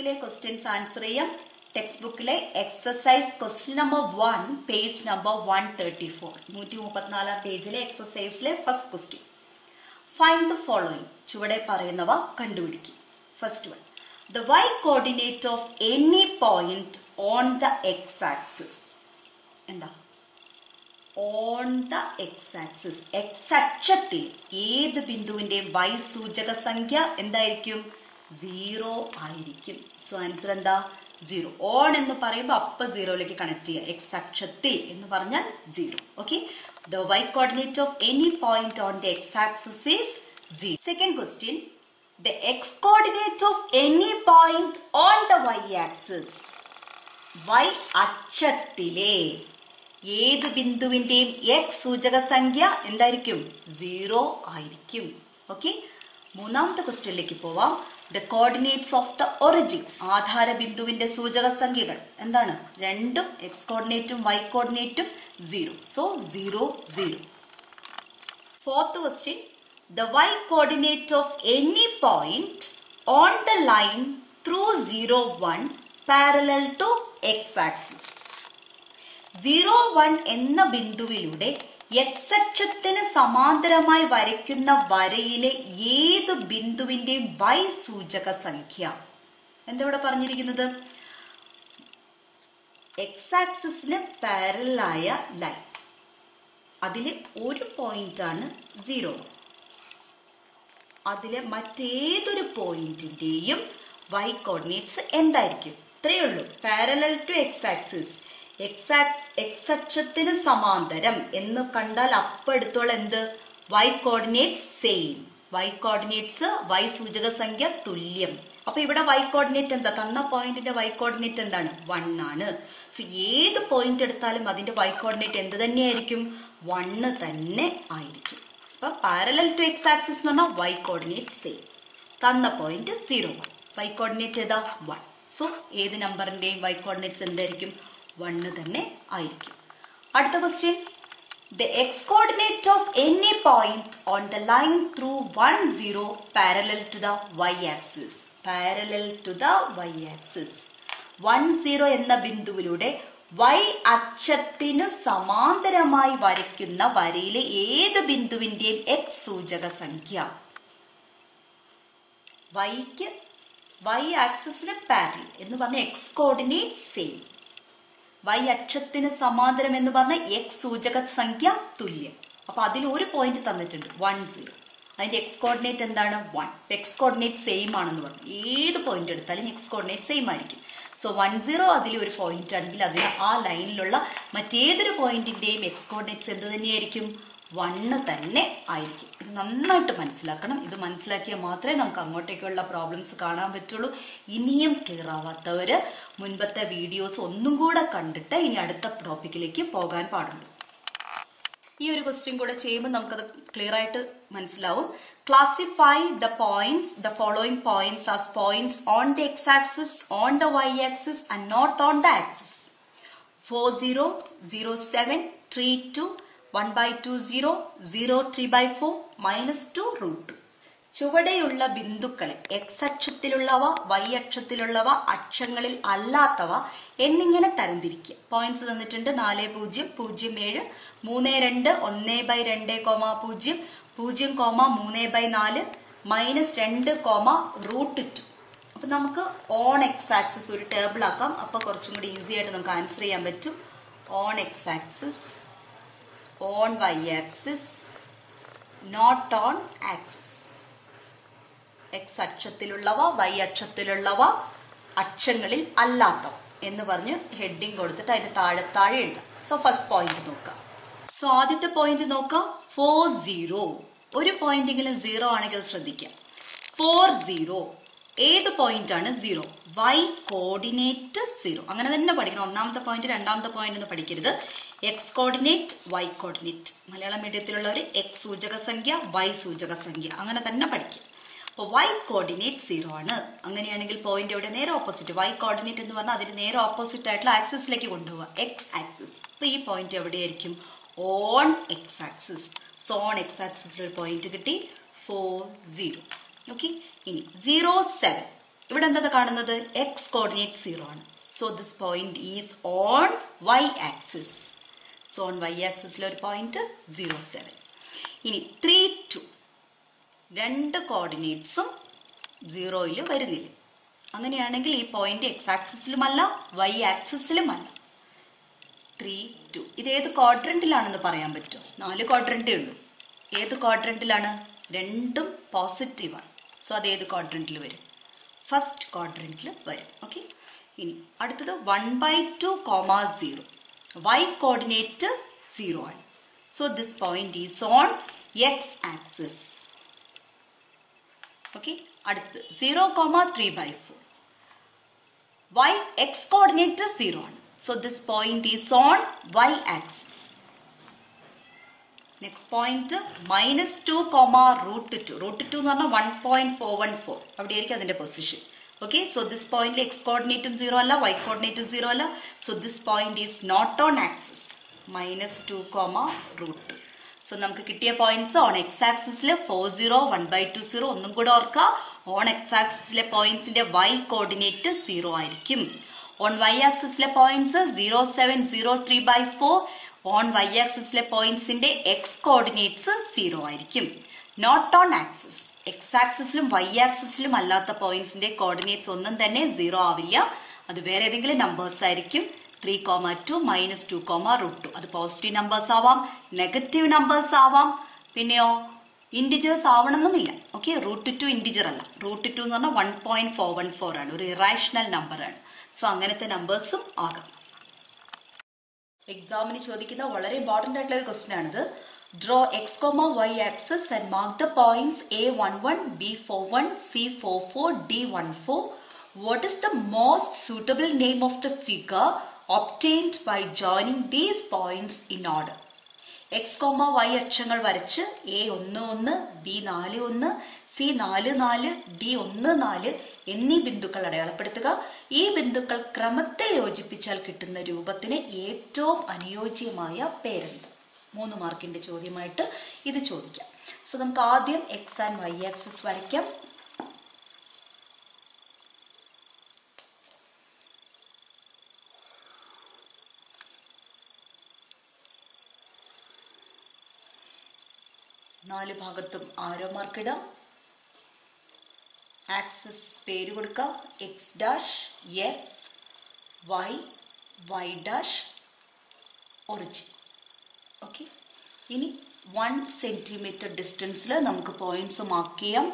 ബുക്കിലെ questions answer ചെയ്യാം. Text ബുക്കിലെ exercise question number 1 page number 134 134 പേജിലെ എക്സസൈസിലെ first question. Find the following. ചുവടെ പറയുന്നവ കണ്ടുപിടിക്കുക. First one, the y coordinate of any point on the x-axis. എന്താ? On the x-axis, x അക്ഷത്തിൽ ഏത് ബിന്ദുവിന്റെ y സൂചക സംഖ്യ എന്തായിരിക്കും? 0 ആയിരിക്കും. സോ ആൻസർ എന്താ? 0. ഓൺ എന്ന് പറയുമ്പോൾ അപ്പൊ 0ലേക്ക് കണക്ട് ചെയ്യുക. x അക്ഷത്തിൽ എന്ന് പറഞ്ഞാൽ 0. Okay. The y coordinate of any point on the x-axis is 0. Second question. The x coordinate of any point on the y-axis. y അക്ഷത്തിലെ ഏത് ബിന്ദുവിന്റെയും x സൂചക സംഖ്യ എന്തായിരിക്കും? 0 ആയിരിക്കും. ഓക്കെ. മൂന്നാമത്തെ ക്വസ്റ്റ്യനിലേക്ക് പോവാം. The coordinates of the origin. ആധാര ബിന്ദുവിന്റെ സൂചക സംഖ്യകൾ എന്താണ്? രണ്ടും x കോർഡിനേറ്റും y കോർഡിനേറ്റും 0. So 0 0. Fourth question. The y coordinate of any point on the line through 0 1 parallel to x axis. 0 1 എന്ന ബിന്ദുവിലൂടെ x അക്ഷത്തിന് സമാന്തരമായി വരയ്ക്കുന്ന വരയിലെ ഏത് ബിന്ദുവിന്റെയും y സൂചക സംഖ്യ. എന്താ ഇവിടെ പറഞ്ഞിരിക്കുന്നത്? x ആക്സിസിന് പാരലലായ ലൈൻ, അതില് ഒരു പോയിന്റ് ആണ് 0. അതിലെ മറ്റേതൊരു പോയിന്റിന്റെയും y കോർഡിനേറ്റ്സ് എന്തായിരിക്കും? ഇത്രയേ ഉള്ളൂ. Parallel to x axis, x അക്ഷത്തിന് സമാന്തരം എന്ന് കണ്ടാൽ അപ്പൊ എടുത്തോളം എന്ത്? y coordinates same. y coordinates y സൂചക സംഖ്യ തുല്യം. അപ്പൊ ഇവിടെ y കോർഡിനേറ്റ് എന്താ? തന്ന പോയിന്റിന്റെ y കോർഡിനേറ്റ് എന്താണ്? 1 ആണ്. സോ ഏത് പോയിന്റ് എടുത്താലും അതിന്റെ y കോർഡിനേറ്റ് എന്ത് തന്നെയായിരിക്കും? 1 തന്നെ ആയിരിക്കും. അപ്പൊ പാരലൽ ടു x ആക്സിസ് എന്ന് പറഞ്ഞാൽ y കോർഡിനേറ്റ് സെയിം. തന്ന പോയിന്റ് 0 1. y കോർഡിനേറ്റ് ഏതാ? 1. സോ ഏത് നമ്പറിന്റെയും y കോർഡിനേറ്റ്സ് എന്തായിരിക്കും? 1 തന്നെ ആയിരിക്കും. അടുത്ത question. The x coordinate of any point on the line through 1 0 parallel to the y axis. Parallel to the y axis. 1 0 എന്ന ബിന്ദുവിലൂടെ y അക്ഷത്തിന് സമാന്തരമായി വരയ്ക്കുന്ന വരയിലെ ഏത് ബിന്ദുവിന്റെയും x സൂചക സംഖ്യ. y ആക്സിസിന് പാരലൽ എന്ന് പറഞ്ഞ x കോർഡിനേറ്റ് സെയിം. y അക്ഷത്തിന് സമാന്തരം എന്ന് പറഞ്ഞ x സൂചക സംഖ്യ തുല്യം. അപ്പൊ അതിൽ ഒരു പോയിന്റ് തന്നിട്ടുണ്ട് 1 0. അതിന്റെ x കോർഡിനേറ്റ് എന്താണ്? 1. x കോർഡിനേറ്റ് സെയിം ആണെന്ന് പറഞ്ഞു. ഏത് പോയിന്റ് എടുത്താലും x കോർഡിനേറ്റ് സെയിം ആയിരിക്കും. സോ 1 0 അതിൽ ഒരു പോയിന്റ് ആണെങ്കിൽ അതിന് ആ ലൈനിലുള്ള മറ്റേതൊരു പോയിന്റിന്റെയും x കോർഡിനേറ്റ്സ് എന്ത് തന്നെയായിരിക്കും? 1 തന്നെ ആയിരിക്കും. ഇത് നന്നായിട്ട് മനസ്സിലാക്കണം. ഇത് മനസ്സിലാക്കിയാൽ മാത്രമേ നമുക്ക് അങ്ങോട്ടേക്കുള്ള പ്രോബ്ലംസ് കാണാൻ പറ്റുള്ളൂ. ഇനിയും ക്ലിയർ ആവാത്തവര് മുൻപത്തെ വീഡിയോസ് ഒന്നും കൂടെ കണ്ടിട്ട് ഇനി അടുത്ത ടോപ്പിക്കിലേക്ക് പോകാൻ പാടുള്ളൂ. ഈ ഒരു ക്വസ്റ്റ്യൻ കൂടെ ചെയ്യുമ്പോൾ നമുക്കത് ക്ലിയർ ആയിട്ട് മനസ്സിലാവും. Classify the following points as points on the x-axis, on the y-axis and not on the axis. 4 0 0 7 3 2 1/2 0 0 3/4 -2 √2. ചുവടെയുള്ള ബിന്ദുക്കളെ x അക്ഷത്തിലുള്ളവ y അക്ഷത്തിലുള്ളവ അക്ഷങ്ങളിൽ അല്ലാത്തവ എന്നിങ്ങനെ തരംതിരിക്കുക. പോയിന്റ്സ് തന്നിട്ടുണ്ട്. 4 0 0 7 3 2 1/2, 0 0, 3/4 -2, √2. അപ്പൊ നമുക്ക് ഓൺ എക്സ് ആക്സിസ് ഒരു ടേബിൾ ആക്കാം. അപ്പൊ കുറച്ചും കൂടി ഈസി ആയിട്ട് നമുക്ക് ആൻസർ ചെയ്യാൻ പറ്റും. On X axis, on Y axis, not on axis. X അക്ഷത്തിലുള്ളവ വൈ അക്ഷത്തിലുള്ളവ അക്ഷങ്ങളിൽ അല്ലാത്തവ എന്ന് പറഞ്ഞ് ഹെഡിങ് കൊടുത്തിട്ട് അതിന് താഴെ എഴുതാം. സോ ഫസ്റ്റ് പോയിന്റ് നോക്കാം. സോ ആദ്യത്തെ പോയിന്റ് നോക്കാം. 4 0. ഒരു പോയിന്റെങ്കിലും 0 ആണെങ്കിൽ ശ്രദ്ധിക്കാം. 4 0 ഏത് പോയിന്റ് ആണ്? 0. Y coordinate 0. അങ്ങനെ തന്നെ പഠിക്കണം. ഒന്നാമത്തെ പോയിന്റ് രണ്ടാമത്തെ പോയിന്റ് എന്ന് പഠിക്കരുത്. X coordinate Y coordinate. Malayalam മീഡിയത്തിലുള്ളവർ എക്സ് സൂചക സംഖ്യ വൈ സൂചക സംഖ്യ അങ്ങനെ തന്നെ പഠിക്കും. അപ്പോൾ വൈ കോർഡിനേറ്റ് 0 ആണ്. അങ്ങനെയാണെങ്കിൽ പോയിന്റ് എവിടെ? നേരെ ഓപ്പോസിറ്റ്. വൈ കോർഡിനേറ്റ് എന്ന് പറഞ്ഞാൽ അതിന് നേരെ ഓപ്പോസിറ്റ് ആയിട്ടുള്ള ആക്സിസിലേക്ക് കൊണ്ടുപോവുക. X axis. അപ്പൊ ഈ പോയിന്റ് എവിടെയായിരിക്കും? On X axis. So on X ആക്സിസിൽ ഒരു പോയിന്റ് കിട്ടി. 4 0. ഓക്കെ. ഇനി 0 7 ഇവിടെ എന്താ കാണുന്നത്? എക്സ് കോർഡിനേറ്റ് 0 ആണ്. So this point is on Y axis. So on Y ആക്സിസിലെ ഒരു പോയിന്റ് 0,7. ഇനി 3, 2 രണ്ട് കോർഡിനേറ്റ്സും 0 വരുന്നില്ല. അങ്ങനെയാണെങ്കിൽ ഈ പോയിന്റ് എക്സ് ആക്സിസിലുമല്ല വൈ ആക്സിസിലുമല്ല. 3, 2 ഇത് ഏത് ക്വാഡ്രന്റിലാണെന്ന് പറയാൻ പറ്റുമോ? 4 ക്വാഡ്രന്റേ ഉള്ളൂ. ഏത് ക്വാഡ്രന്റിലാണ്? രണ്ടും പോസിറ്റീവാണ്. സോ അത് ഏത് ക്വാഡ്രന്റിൽ വരും? ഫസ്റ്റ് ക്വാഡ്രന്റിൽ വരും. ഓക്കെ. ഇനി അടുത്തത് 1/2, 0. വൈ കോർഡിനേറ്റ് 0 ആണ്. So this point is on X axis. Okay. അടുത്തത് 0, 3/4. വൈ എക്സ് കോർഡിനേറ്റ് 0 ആണ്. So this point is on Y axis. Next point -2, √2. √2 എന്ന് പറഞ്ഞാൽ 1.414. അവിടെ ആയിരിക്കും അതിന്റെ പൊസിഷൻ. ഓക്കെ. സോ ദിസ് പോയിന്റിൽ എക്സ് കോർഡിനേറ്റും 0 അല്ല, വൈ കോർഡിനേറ്റും 0 അല്ല. So this point is not on axis. -2, √2. So നമുക്ക് കിട്ടിയ പോയിന്റ്സ് ഓൺ എക്സ് ആക്സിസിലെ 4, 0, 1/2, 0. ഒന്നും കൂടെ ഓർക്കുക, ഓൺ എക്സ് ആക്സിസിലെ പോയിന്റ്സിന്റെ വൈ കോർഡിനേറ്റ് 0 ആയിരിക്കും. ഓൺ വൈ ആക്സിസിലെ പോയിന്റ്സ് 0, 7, 0, 3/4. ഓൺ വൈ ആക്സിസിലെ പോയിന്റ്സിന്റെ എക്സ് കോർഡിനേറ്റ്സ് 0 ആയിരിക്കും. നോട്ട് ഓൺ ആക്സിസ്, എക്സ് ആക്സിസിലും വൈ ആക്സിസിലും അല്ലാത്ത പോയിന്റ്സിന്റെ കോർഡിനേറ്റ്സ് ഒന്നും തന്നെ 0 ആവില്ല. അത് വേറെ ഏതെങ്കിലും നമ്പേഴ്സ് ആയിരിക്കും. 3, 2, -2, √2. അത് പോസിറ്റീവ് നമ്പേഴ്സ് ആവാം, നെഗറ്റീവ് നമ്പേഴ്സ് ആവാം, പിന്നെയോ ഇന്റിജേഴ്സ് ആവണമെന്നില്ല. ഓക്കെ. √2 ഇന്റിജർ അല്ല. √2 എന്ന് പറഞ്ഞാൽ 1.414 ആണ്, ഒരു ഇറാഷണൽ നമ്പർ ആണ്. സോ അങ്ങനത്തെ നമ്പേഴ്സും ആകാം. എക്സാമിന് ചോദിക്കുന്ന വളരെ ഇമ്പോർട്ടന്റ് ആയിട്ടുള്ള ഒരു ക്വസ്റ്റ്യൻ ആണിത്. Draw x, y axis and mark the points A11, B41, C44, D14. What is the most suitable name of the figure obtained by joining these points in order? x, y അക്ഷങ്ങൾ വരച്ച് A11, B41, C44, D14 എന്നീ ബിന്ദുക്കൾ അടയാളപ്പെടുത്തുക. ഈ ബിന്ദുക്കൾ ക്രമത്തിൽ യോജിപ്പിച്ചാൽ കിട്ടുന്ന രൂപത്തിന് ഏറ്റവും അനുയോജ്യമായ പേരെന്ത്? 3 മാർക്കിന്റെ ചോദ്യമായിട്ട് ഇത് ചോദിക്കാം. സോ നമുക്ക് ആദ്യം എക്സ് ആൻഡ് വൈ ആക്സിസ് വരയ്ക്കാം. നാല് ഭാഗത്തും ആരോ മാർക്ക് ഇടാം. ആക്സിസ് പേര് കൊടുക്കാം. X dash, X, Y, Y dash, origin. Okay. ഇനി 1 സെന്റിമീറ്റർ ഡിസ്റ്റൻസിൽ നമുക്ക് പോയിന്റ്സ് മാർക്ക് ചെയ്യാം.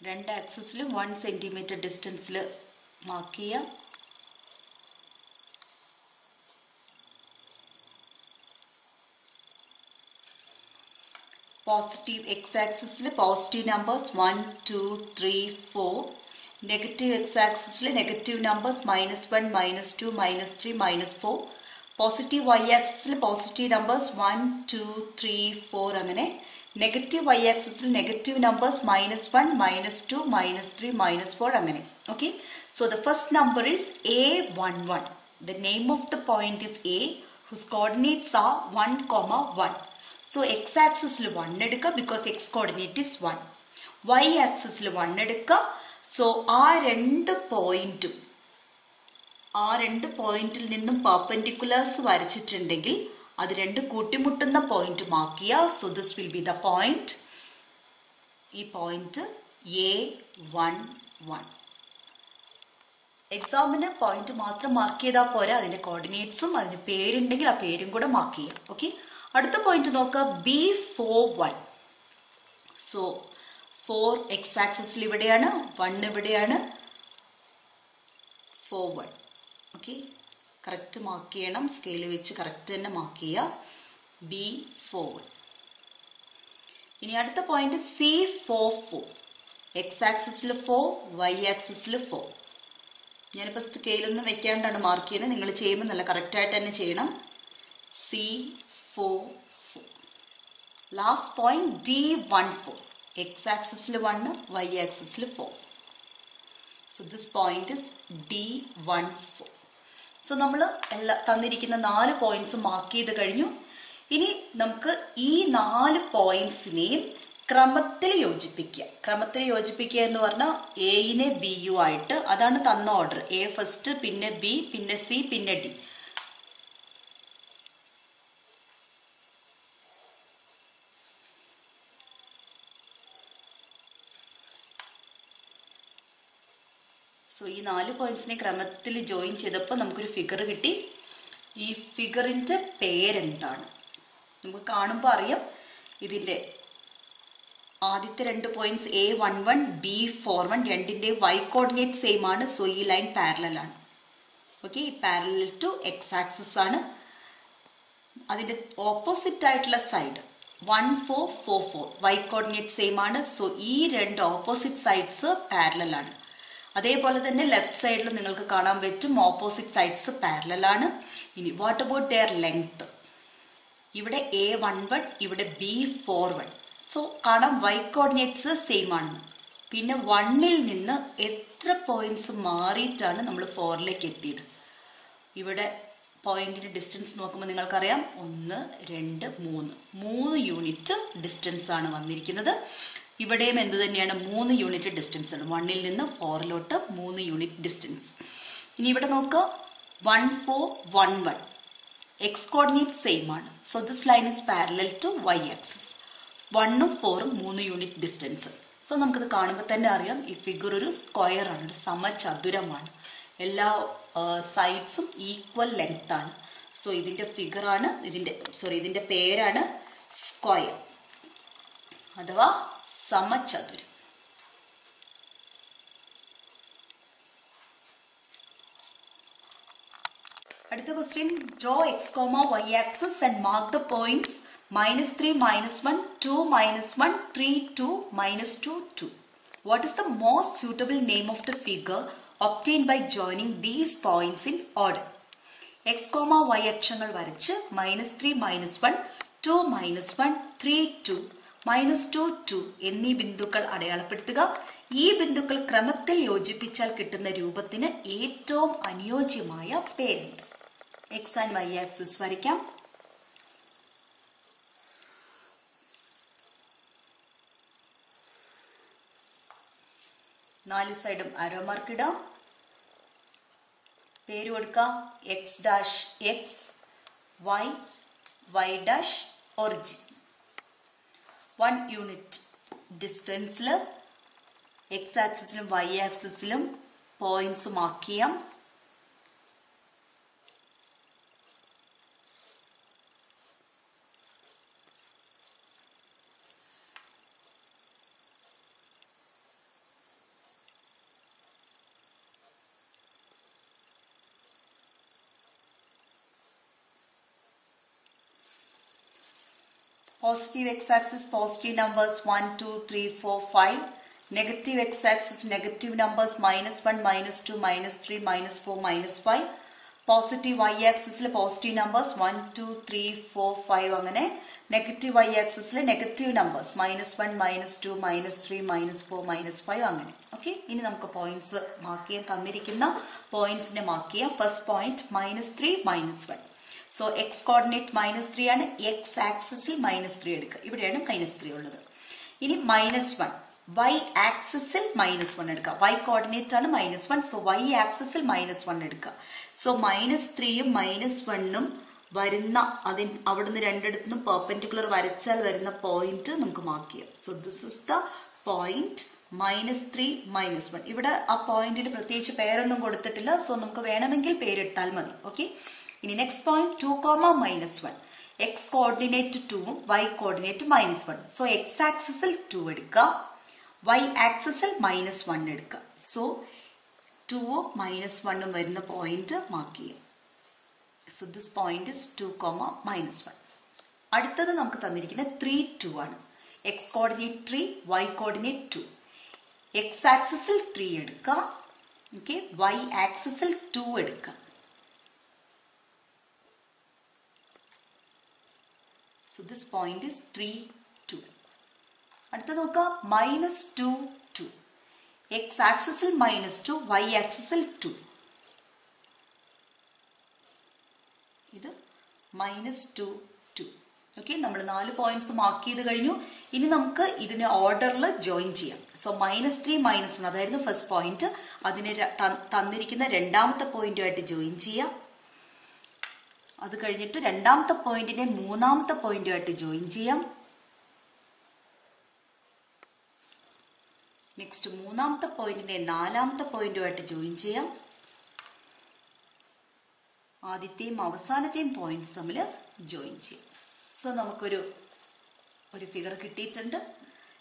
രണ്ട് ആക്സിസിലും 1 സെന്റിമീറ്റർ ഡിസ്റ്റൻസിൽ മാർക്ക് ചെയ്യാം. പോസിറ്റീവ് എക്സ് ആക്സിസിൽ പോസിറ്റീവ് നമ്പേഴ്സ് 1, 2, 3, 4. നെഗറ്റീവ് എക്സ് ആക്സിസിൽ നെഗറ്റീവ് നമ്പേഴ്സ് -1, -2, -3, -4. പോസിറ്റീവ് വൈ ആക്സിസിൽ പോസിറ്റീവ് നമ്പേഴ്സ് 1, 2, 3, 4. അങ്ങനെ നെഗറ്റീവ് വൈ ആക്സിസിൽ നെഗറ്റീവ് നമ്പേഴ്സ് -1, -2, -3, -4 അങ്ങനെ. Okay. So the first number is A11. The name of the point is A, whose coordinates are 1, 1. So x axis 1 എടുക്കുക, because x coordinate is 1. y axis 1 എടുക്കുക. So ആ രണ്ട് പോയിന്റിൽ നിന്നും perpendiculars വരച്ചിട്ടുണ്ടെങ്കിൽ അത് രണ്ട് കൂട്ടിമുട്ടുന്ന പോയിന്റ് മാർക്ക് ചെയ്യുക. So this will be the point. ഈ പോയിന്റ് A11. എക്സാമിന് പോയിന്റ് മാത്രം മാർക്ക് ചെയ്താൽ പോരാ, അതിന്റെ കോർഡിനേറ്റ്സും അതിന് പേരുണ്ടെങ്കിൽ ആ പേരും കൂടെ മാർക്ക് ചെയ്യാം. ഓക്കെ. അടുത്ത പോയിന്റ് നോക്കുക, B41. സോ 4 എക്സ് ആക്സിസിൽ ഇവിടെയാണ്, 1 ഇവിടെയാണ്, 41. ഓക്കെ. കറക്റ്റ് മാർക്ക് ചെയ്യണം, സ്കെയിൽ വെച്ച് കറക്റ്റ് തന്നെ മാർക്ക് ചെയ്യുക. B41. ഇനി അടുത്ത പോയിന്റ് C44. എക്സ് ആക്സിസിൽ 4, വൈ ആക്സിസിൽ 4. ഞാനിപ്പോൾ സ്കെയിലൊന്നും വെക്കാണ്ടാണ് മാർക്ക് ചെയ്യുന്നത്. നിങ്ങൾ ചെയ്യുമ്പോൾ നല്ല കറക്റ്റായിട്ട് തന്നെ ചെയ്യണം. C44. Last point D14. X ആക്സിസിൽ 1, വൈ ആക്സിസിൽ 4. So this point is D14. So നമ്മൾ തന്നിരിക്കുന്ന 4 പോയിന്റ്സ് മാർക്ക് ചെയ്ത് കഴിഞ്ഞു. ഇനി നമുക്ക് ഈ 4 പോയിന്റ്സിനെയും ക്രമത്തിൽ യോജിപ്പിക്കുക. ക്രമത്തിൽ യോജിപ്പിക്കുക എന്ന് പറഞ്ഞാൽ എയിനെ ബിയു ആയിട്ട്, അതാണ് തന്ന ഓർഡർ. എ ഫസ്റ്റ്, പിന്നെ ബി, പിന്നെ സി, പിന്നെ ഡി. സോ ഈ 4 പോയിന്റ്സിനെ ക്രമത്തിൽ ജോയിൻ ചെയ്തപ്പോൾ നമുക്കൊരു ഫിഗർ കിട്ടി. ഈ ഫിഗറിന്റെ പേരെന്താണ്? നമുക്ക് കാണുമ്പോൾ അറിയാം. ഇതിന്റെ ആദ്യത്തെ 2 പോയിന്റ്സ് A11, B41 രണ്ടിന്റെ y കോർഡിനേറ്റ് സെയിം ആണ്. സോ ഈ ലൈൻ പാരലൽ ആണ്. Okay, parallel to X axis ആണ്. അതിന്റെ ഓപ്പോസിറ്റ് ആയിട്ടുള്ള സൈഡ് 1444 y കോർഡിനേറ്റ് സെയിം ആണ്. സോ ഈ 2 ഓപ്പോസിറ്റ് സൈഡ്സ് പാരലൽ ആണ്. അതേപോലെ തന്നെ ലെഫ്റ്റ് സൈഡിൽ നിങ്ങൾക്ക് കാണാൻ പറ്റും ഓപ്പോസിറ്റ് സൈഡ്സ് പാരലൽ ആണ്. ഇനി വാട്ട് അബൌട്ട് ദെയർ ലെങ്ത്? ഇവിടെ A11, ഇവിടെ B41. സോ കാണാം y കോർഡിനേറ്റ്സ് സെയിം ആണ്. പിന്നെ 1ൽ നിന്ന് എത്ര പോയിന്റ്സ് മാറിയിട്ടാണ് നമ്മൾ 4ലേക്ക് എത്തിയത്? ഇവിടെ പോയിന്റിന്റെ ഡിസ്റ്റൻസ് നോക്കുമ്പോൾ നിങ്ങൾക്കറിയാം 1, 2, 3 യൂണിറ്റ് ഡിസ്റ്റൻസ് ആണ് വന്നിരിക്കുന്നത്. ഇവിടെയും എന്ത് തന്നെയാണ്? 3 യൂണിറ്റ് ഡിസ്റ്റൻസ് ആണ്. 1ൽ നിന്ന് 4ലോട്ട് 3 യൂണിറ്റ് ഡിസ്റ്റൻസ്. ഇനി ഇവിടെ നോക്കുക, 1411 എക്സ് കോർഡിനേറ്റ് സെയിം ആണ്. So this line is parallel to y axis. 1ഉം 4ഉം 3 യൂണിറ്റ് ഡിസ്റ്റൻസ്. സോ നമുക്കിത് കാണുമ്പോൾ തന്നെ അറിയാം ഈ ഫിഗർ ഒരു സ്ക്വയർ ആണ്, ഒരു സമചതുരമാണ്. എല്ലാ സൈഡ്സും ഈക്വൽ ലെങ്ത് ആണ്. സോ ഇതിന്റെ ഫിഗറാണ്, ഇതിന്റെ പേരാണ് സ്ക്വയർ അഥവാ സമചതുരം. അടുത്ത question, draw X comma Y axis and mark the points -3, -1, 2, -1, 3, 2, -2, 2. What is the most suitable name of the figure obtained by joining these points in order? X, y അക്ഷങ്ങൾ വരച്ച് -3, -1, 2, -1, 3, 2, -2, 2 എന്നീ ബിന്ദുക്കൾ അടയാളപ്പെടുത്തുക. ഈ ബിന്ദുക്കൾ ക്രമത്തിൽ യോജിപ്പിച്ചാൽ കിട്ടുന്ന രൂപത്തിന് ഏറ്റവും അനുയോജ്യമായ പേരുണ്ട്. എക്സ് ആൻഡ് വൈ ആക്സിസ് വരയ്ക്കാം. നാല് സൈഡും ആരോ മാർക്ക് ഇടാം. പേര് കൊടുക്കാം. X dash X, Y, Y dash origin. 1 unit ഡിസ്റ്റൻസിൽ എക്സ് ആക്സിസിലും വൈ ആക്സിസിലും പോയിന്റ്സ് മാർക്ക് ചെയ്യാം. Positive x-axis positive numbers 1, 2, 3, 4, 5. Negative x-axis negative numbers -1, -2, -3, -4, -5. Positive y-axis positive numbers 1, 2, 3, 4, 5 അങ്ങനെ. Negative y-axis negative numbers -1, -2, -3, -4, -5 അങ്ങനെ. ഓക്കെ, ഇനി നമുക്ക് പോയിന്റ്സ് മാർക്ക് ചെയ്യാൻ തന്നിരിക്കുന്ന പോയിന്റ്സിനെ മാർക്ക് ചെയ്യാം. First point -3, -1. So X coordinate -3 ആണ്. എക്സ് ആക്സിസിൽ -3 എടുക്കുക. ഇവിടെയാണ് -3 ഉള്ളത്. ഇനി -1 വൈ ആക്സിസിൽ -1 എടുക്കുക. വൈ കോർഡിനേറ്റ് ആണ് -1. സോ വൈ ആക്സിസിൽ -1 എടുക്കുക. സോ -3യും -1ഉം വരുന്ന അവിടുന്ന് രണ്ടിടത്തുനിന്നും പെർപെൻഡിക്കുലർ വരച്ചാൽ വരുന്ന പോയിന്റ് നമുക്ക് മാർക്ക് ചെയ്യാം. So this is the point -3, -1. ഇവിടെ ആ പോയിന്റിന് പ്രത്യേകിച്ച് പേരൊന്നും കൊടുത്തിട്ടില്ല. സോ നമുക്ക് വേണമെങ്കിൽ പേരിട്ടാൽ മതി. ഓക്കെ, ഇനി നെക്സ്റ്റ് പോയിന്റ് 2, -1. എക്സ് കോർഡിനേറ്റ് 2ഉം വൈ കോർഡിനേറ്റ് -1. സോ എക്സ് ആക്സിസിൽ 2 എടുക്കുക, വൈ ആക്സിസിൽ -1 എടുക്കുക. സോ 2ഉം -1ഉം വരുന്ന പോയിന്റ് മാർക്ക് ചെയ്യാം. So this point is 2, -1. അടുത്തത് നമുക്ക് തന്നിരിക്കുന്നത് 3, 2 ആണ്. X coordinate 3, Y coordinate 2. X ആക്സിസിൽ 3 എടുക്കുക, ഓക്കെ, വൈ ആക്സിസിൽ 2 എടുക്കുക. So this point is 3, 2. അടുത്ത നോക്കാം, -2, 2. എക്സ് ആക്സിസിൽ -2, വൈ ആക്സിസിൽ 2. ഇത് -2, 2. ഓക്കെ, നമ്മൾ 4 പോയിന്റ്സ് മാർക്ക് ചെയ്ത് കഴിഞ്ഞു. ഇനി നമുക്ക് ഇതിനെ ഓർഡറിൽ ജോയിൻ ചെയ്യാം. സോ -3 -1 അതായിരുന്നു ഫസ്റ്റ് പോയിന്റ്. അതിനെ തന്നിരിക്കുന്ന രണ്ടാമത്തെ പോയിന്റുമായിട്ട് ജോയിൻ ചെയ്യാം. അത് കഴിഞ്ഞിട്ട് രണ്ടാമത്തെ പോയിന്റിനെ മൂന്നാമത്തെ പോയിന്റുമായിട്ട് ജോയിൻ ചെയ്യാം. നെക്സ്റ്റ് മൂന്നാമത്തെ പോയിന്റിനെ നാലാമത്തെ പോയിന്റുമായിട്ട് ജോയിൻ ചെയ്യാം. ആദ്യത്തെയും അവസാനത്തെയും പോയിന്റ്സ് തമ്മിൽ ജോയിൻ ചെയ്യാം. സോ നമുക്കൊരു ഫിഗർ കിട്ടിയിട്ടുണ്ട്.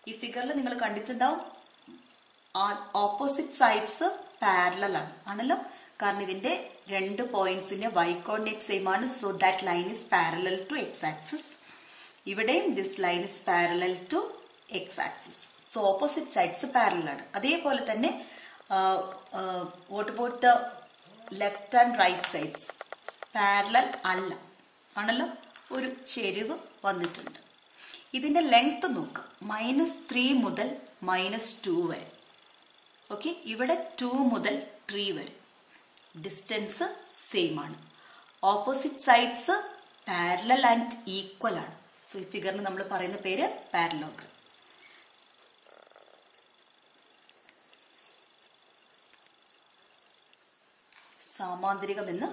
ഈ ഫിഗറിൽ നിങ്ങൾ കണ്ടിട്ടുണ്ടാവും ഓപ്പോസിറ്റ് സൈഡ്സ് പാരലൽ ആണല്ലോ. കാരണം ഇതിന്റെ രണ്ട് പോയിന്റ്സിന്റെ y കോർഡിനേറ്റ് സെയിം ആണ്. So that line is parallel to X axis. ഇവിടെയും this line is parallel to X axis. So opposite sides parallel ആണ്. അതേപോലെ തന്നെ what about the left and right sides? Parallel അല്ല ആണല്ലോ, ഒരു ചെരിവ് വന്നിട്ടുണ്ട്. ഇതിന്റെ ലെങ്ത് നോക്കുക, -3 മുതൽ -2 വരെ. ഓക്കെ, ഇവിടെ 2 മുതൽ 3 വരെ ഡിസ്റ്റൻസ് സെയിം ആണ്. Opposite sides parallel and equal ആണ്. സോ ഈ ഫിഗറിന് നമ്മൾ പറയുന്ന പേര് പാരലോഗ്രാം. സാമാന്തരികം എന്ന്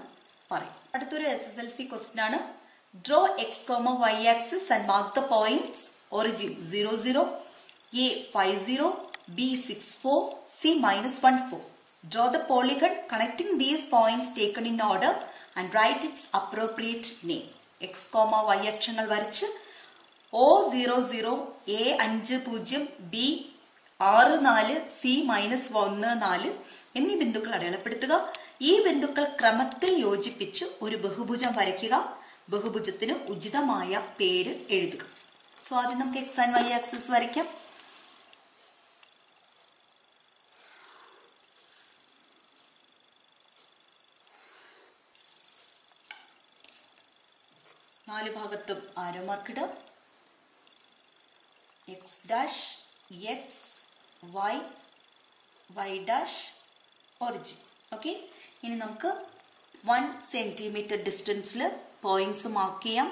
പറയും. അടുത്തൊരു SSLC ക്വസ്റ്റ്യൻ ആണ്. Draw x, y axis and mark the points. Origin 0, 0, A 5, 0, B 6, 4, C -1, 4. Draw the polygon connecting these points taken in order and write its appropriate name. x, y അക്ഷങ്ങൾ വരച്ച് O 0, 0, A 5, 0, B 6, 4, C -1, 4 എന്നീ ബിന്ദുക്കൾ അടയാളപ്പെടുത്തുക. ഈ ബിന്ദുക്കൾ ക്രമത്തിൽ യോജിപ്പിച്ച് ഒരു ബഹുഭുജം വരയ്ക്കുക. ബഹുഭുജത്തിന് ഉചിതമായ പേര് എഴുതുക. സോ ആദ്യം നമുക്ക് എക്സ് ആൻഡ് വൈ ആക്സിസ് വരയ്ക്കാം. നാല് ഭാഗത്തും ആരോ മാർക്കിടുക. X dash, X, Y, Y dash, origin. Okay, ഇനി നമുക്ക് 1 സെന്റിമീറ്റർ ഡിസ്റ്റൻസിൽ പോയിന്റ്സ് മാർക്ക് ചെയ്യാം.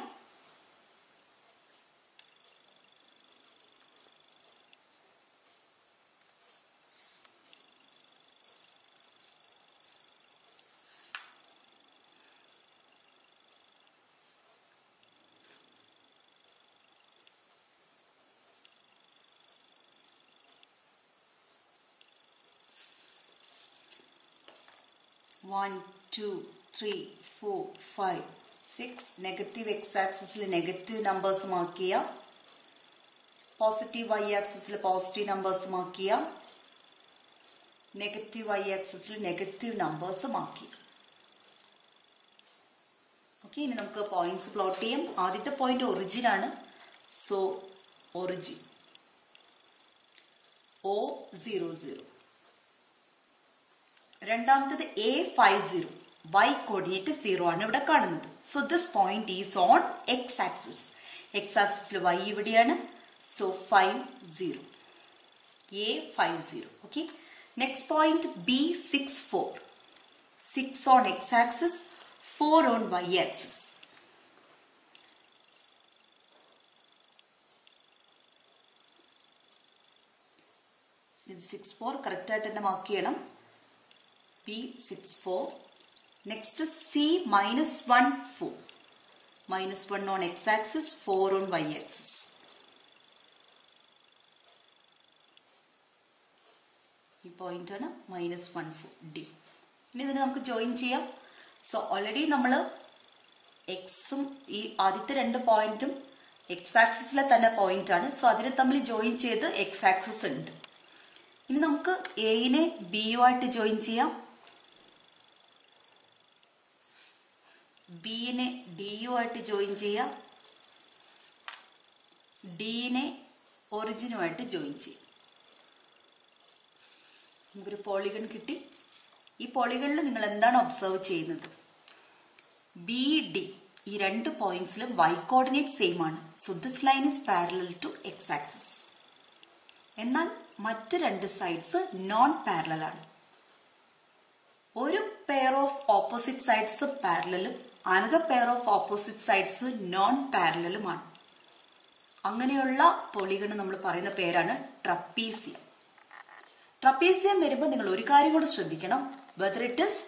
One, 2, 3, 4, 5, 6. നെഗറ്റീവ് എക്സ് ആക്സിസിൽ നെഗറ്റീവ് നമ്പേഴ്സ് മാർക്ക് ചെയ്യാം. പോസിറ്റീവ് വൈ ആക്സിസിൽ പോസിറ്റീവ് നമ്പേഴ്സ് മാർക്ക് ചെയ്യാം. നെഗറ്റീവ് വൈ ആക്സിസിൽ നെഗറ്റീവ് നമ്പേഴ്സ് മാർക്ക് ചെയ്യാം. ഓക്കെ, ഇനി നമുക്ക് പോയിന്റ്സ് പ്ലോട്ട് ചെയ്യാം. ആദ്യത്തെ പോയിന്റ് ഒറിജിൻ ആണ്. So origin O 0, 0. രണ്ടാമത്തത് A 5, 0. y കോർഡിനേറ്റ് 0 ആണ് ഇവിടെ കാണുന്നത്. So this point is on X axis. X ആക്സിസിൽ y ഇവിടെയാണ്. So 5, 0. A 5, 0. Okay, next point B 6, 4. 6 on X axis, 4 on y axis. ഇത് 6, 4 കറക്റ്റ് ആയിട്ട് തന്നെ മാർക്ക് ചെയ്യണം. B 6, 4. Next C -1, 4. -1 on x axis, 4 on y axis. ഈ point ആണ് -1, 4 D. ഇനി ഇതിനെ നമുക്ക് ജോയിൻ ചെയ്യാം. സോ ഓൾറെഡി നമ്മൾ എക്സും ഈ ആദ്യത്തെ രണ്ട് പോയിന്റും എക്സ് ആക്സിസിലെ തന്നെ പോയിന്റ് ആണ്. സോ അതിനെ തമ്മിൽ ജോയിൻ ചെയ്ത് എക്സ് ആക്സിസ് ഉണ്ട്. ഇനി നമുക്ക് എയിനെ ബിയുമായിട്ട് ജോയിൻ ചെയ്യാം. ബിനെ ഡിയുമായിട്ട് ജോയിൻ ചെയ്യാം. ഡിനെ ഒറിജിനുമായിട്ട് ജോയിൻ ചെയ്യാം. നമുക്കൊരു പോളിഗൺ കിട്ടി. ഈ പോളിഗണിൽ നിങ്ങൾ എന്താണ് ഒബ്സർവ് ചെയ്യുന്നത്? ബി ഡി ഈ രണ്ട് പോയിന്റ്സിലും y കോർഡിനേറ്റ് സെയിം ആണ്. So this line is parallel to X axis. എന്നാൽ മറ്റ് രണ്ട് സൈഡ്സ് നോൺ പാരലൽ ആണ്. ഒരു പെയർ ഓഫ് ഓപ്പോസിറ്റ് സൈഡ്സ് പാരലലും another pair of opposite sides non പാരലലുമാണ്. അങ്ങനെയുള്ള പോളിഗണ് നമ്മൾ പറയുന്ന പേരാണ് ട്രപ്പീസിയം. ട്രപ്പീസിയം വരുമ്പോൾ നിങ്ങൾ ഒരു കാര്യം കൂടെ ശ്രദ്ധിക്കണം, whether it is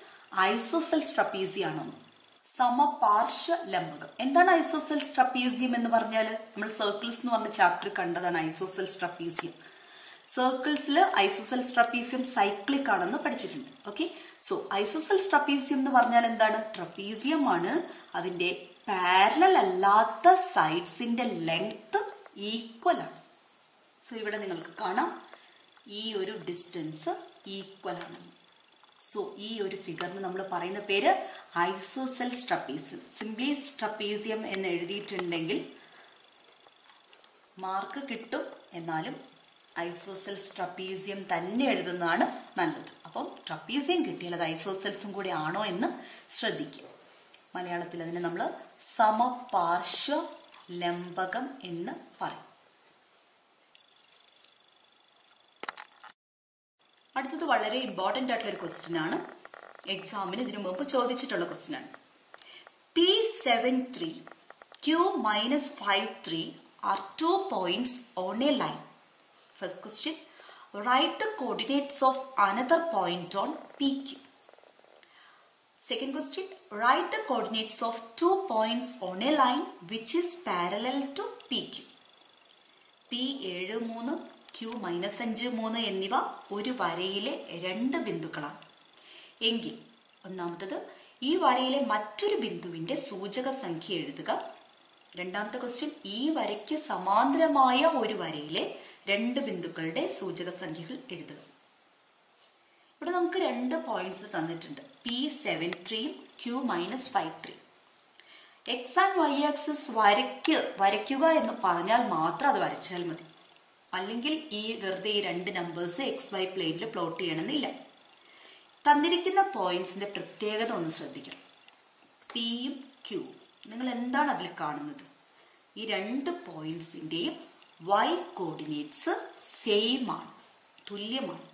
isosceles trapezium ആണോ. സമപാർശ്വ ലംബകം. എന്താണ് ഐസോസെൽസ് ട്രപ്പീസിയം എന്ന് പറഞ്ഞാൽ? നമ്മൾ സർക്കിൾസ് എന്ന് പറഞ്ഞ ചാപ്റ്റർ കണ്ടതാണ് ഐസോസെൽസ് ട്രപ്പീസിയം. സർക്കിൾസിൽ ഐസോസെൽസ് ട്രപ്പീസിയം സൈക്ലിക് ആണെന്ന് പഠിച്ചിട്ടുണ്ട്. ഓക്കെ, സോ ഐസോസെൽസ് ട്രപ്പീസിയം എന്ന് പറഞ്ഞാൽ എന്താണ്? ട്രപ്പീസിയം ആണ്. അതിന്റെ പാരലൽ അല്ലാത്ത സൈഡ്സിന്റെ ലെങ്ത് ഈക്വൽ ആണ്. സോ ഇവിടെ നിങ്ങൾക്ക് കാണാം ഈ ഒരു ഡിസ്റ്റൻസ് ഈക്വൽ ആണ്. സോ ഈ ഒരു ഫിഗറിന് നമ്മൾ പറയുന്ന പേര് ഐസോസെൽസ് ട്രപ്പീസിയം. സിംപ്ലി ട്രപ്പീസിയം എന്ന് എഴുതിയിട്ടുണ്ടെങ്കിൽ മാർക്ക് കിട്ടും, എന്നാലും ഐസോസെൽസ് ട്രപ്പീസിയം തന്നെ എഴുതുന്നതാണ് നല്ലത്. അപ്പം ട്രപ്പീസിയം കിട്ടിയാൽ അത് ഐസോസെൽസും കൂടി ആണോ എന്ന് ശ്രദ്ധിക്കുക. മലയാളത്തിൽ അതിനെ നമ്മൾ സമപാർശ്വ ലംബകം എന്ന് പറയും. അടുത്തത് വളരെ ഇമ്പോർട്ടൻ്റ് ആയിട്ടുള്ള ഒരു ക്വസ്റ്റ്യൻ ആണ്. എക്സാമിന് ഇതിനു മുമ്പ് ചോദിച്ചിട്ടുള്ള ക്വസ്റ്റ്യൻ ആണ്. P73 Q-53 are 2 points on a line. First question, write the coordinates of another point on PQ. Second question, write the coordinates of 2 points on a line which is parallel to PQ. P73 Q-53 എന്നിവ ഒരു വരയിലെ രണ്ട് ബിന്ദുക്കളാണ് എങ്കിൽ ഒന്നാമത്തത് ഈ വരയിലെ മറ്റൊരു ബിന്ദുവിന്റെ സൂചക സംഖ്യ എഴുതുക. രണ്ടാമത്തെ ക്വസ്റ്റ്യൻ, ഈ വരയ്ക്ക് സമാന്തരമായ ഒരു വരയിലെ രണ്ട് ബിന്ദുക്കളുടെ സൂചക സംഖ്യകൾ എഴുതുക. ഇവിടെ നമുക്ക് രണ്ട് പോയിന്റ്സ് തന്നിട്ടുണ്ട്, P73 Q-53. X and Y axis വരയ്ക്കുക എന്ന് പറഞ്ഞാൽ മാത്രം അത് വരച്ചാൽ മതി. അല്ലെങ്കിൽ ഈ വെറുതെ ഈ രണ്ട് നമ്പേഴ്സ് എക്സ് വൈ പ്ലെയിനിൽ പ്ലോട്ട് ചെയ്യണമെന്നില്ല. തന്നിരിക്കുന്ന പോയിന്റ്സിന്റെ പ്രത്യേകത ഒന്ന് ശ്രദ്ധിക്കണം. പിയും ക്യൂ, നിങ്ങൾ എന്താണ് അതിൽ കാണുന്നത്? ഈ രണ്ട് പോയിന്റ്സിന്റെയും വൈ കോർഡിനേറ്റ്സ് സെയിം ആണ്, തുല്യമാണ്.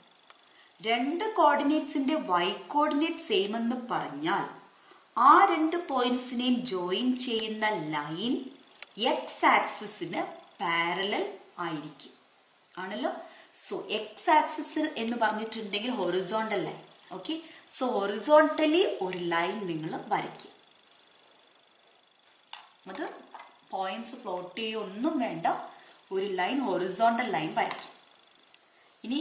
രണ്ട് കോർഡിനേറ്റ്സിന്റെ വൈ കോർഡിനേറ്റ് സെയിം എന്ന് പറഞ്ഞാൽ ആ രണ്ട് പോയിന്റ്സിനെയും ജോയിൻ ചെയ്യുന്ന ലൈൻ എക്സ് ആക്സിസിന് പാരലൽ ആയിരിക്കും, ആണല്ലോ. സോ എക്സ് ആക്സിസ് എന്ന് പറഞ്ഞിട്ടുണ്ടെങ്കിൽ horizontal line. Okay, so horizontally ഒരു ലൈൻ നിങ്ങൾ വരയ്ക്കുക. അത് പോയിന്റ്സ് പ്ലോട്ട് ചെയ്യൊന്നും വേണ്ട, ഒരു ലൈൻ ഹൊറിസോണ്ടൽ ലൈൻ വരയ്ക്കും. ഇനി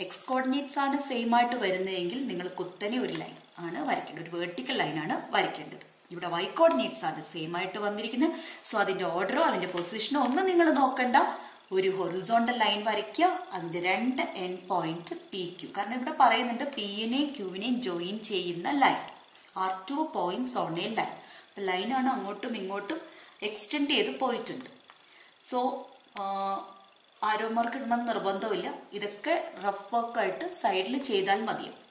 എക്സ് കോർഡിനേറ്റ്സ് ആണ് സെയിം ആയിട്ട് വരുന്നതെങ്കിൽ നിങ്ങൾ കുത്തനെ ഒരു ലൈൻ ആണ് വരയ്ക്കേണ്ടത്, ഒരു വെർട്ടിക്കൽ ലൈൻ ആണ് വരയ്ക്കേണ്ടത്. ഇവിടെ വൈ കോർഡിനേറ്റ്സ് ആണ് സെയിം ആയിട്ട് വന്നിരിക്കുന്നത്. സോ അതിന്റെ ഓർഡറോ അതിന്റെ പൊസിഷനോ ഒന്നും നിങ്ങൾ നോക്കണ്ട, ഒരു ഹൊറിസോണ്ടൽ ലൈൻ വരയ്ക്കുക. അതിന്റെ രണ്ട് എൻഡ് പോയിന്റ് പി ക്യൂ, കാരണം ഇവിടെ പറയുന്നുണ്ട് പിയെയും ക്യൂവിനെയും ജോയിൻ ചെയ്യുന്ന line are 2 points on a line. ലൈനാണ് അങ്ങോട്ടും ഇങ്ങോട്ടും എക്സ്റ്റെൻഡ് ചെയ്ത് പോയിട്ടുണ്ട്. സോ ആരോ മാർക്ക് ഇടണമെന്ന് നിർബന്ധമില്ല, ഇതൊക്കെ റഫ് വർക്കായിട്ട് സൈഡിൽ ചെയ്താൽ മതിയാവും.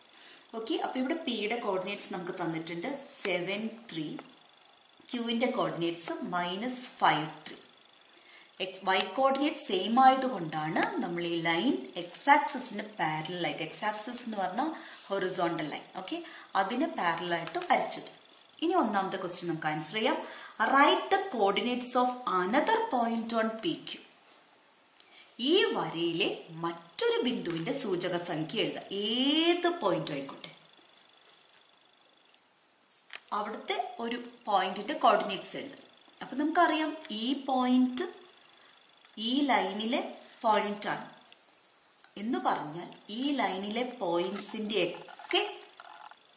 ഓക്കെ, അപ്പൊ ഇവിടെ പിയുടെ കോർഡിനേറ്റ്സ് നമുക്ക് തന്നിട്ടുണ്ട് 7-3, ക്യൂവിന്റെ കോർഡിനേറ്റ്സ് -5-3. വൈ കോർഡിനേറ്റ് സെയിം ആയതുകൊണ്ടാണ് നമ്മൾ ഈ ലൈൻ എക്സ് ആക്സിസിന് പാരലൽ ആയിട്ട്, എക്സ് ആക്സിസ് എന്ന് പറഞ്ഞാൽ ഹൊറിസോണ്ടൽ ലൈൻ, ഓക്കെ, അതിന് പാരലൽ ആയിട്ട് വരച്ചത്. ഇനി ഒന്നാമത്തെ ക്വസ്റ്റ്യൻ നമുക്ക് ആൻസർ ചെയ്യാം. Write the coordinates of another point on P Q. ഈ വരയിലെ മറ്റൊരു ബിന്ദുവിന്റെ സൂചക സംഖ്യ എഴുതുക, ഏത് പോയിന്റ് ആയിക്കോട്ടെ. അവിടുത്തെ ഒരു പോയിന്റിന്റെ കോർഡിനേറ്റ്സ് എഴുതുക. അപ്പൊ നമുക്കറിയാം ഈ പോയിന്റ് ഈ ലൈനിലെ പോയിന്റ് ആണ് എന്ന് പറഞ്ഞാൽ ഈ ലൈനിലെ പോയിന്റ്സിന്റെ ഒക്കെ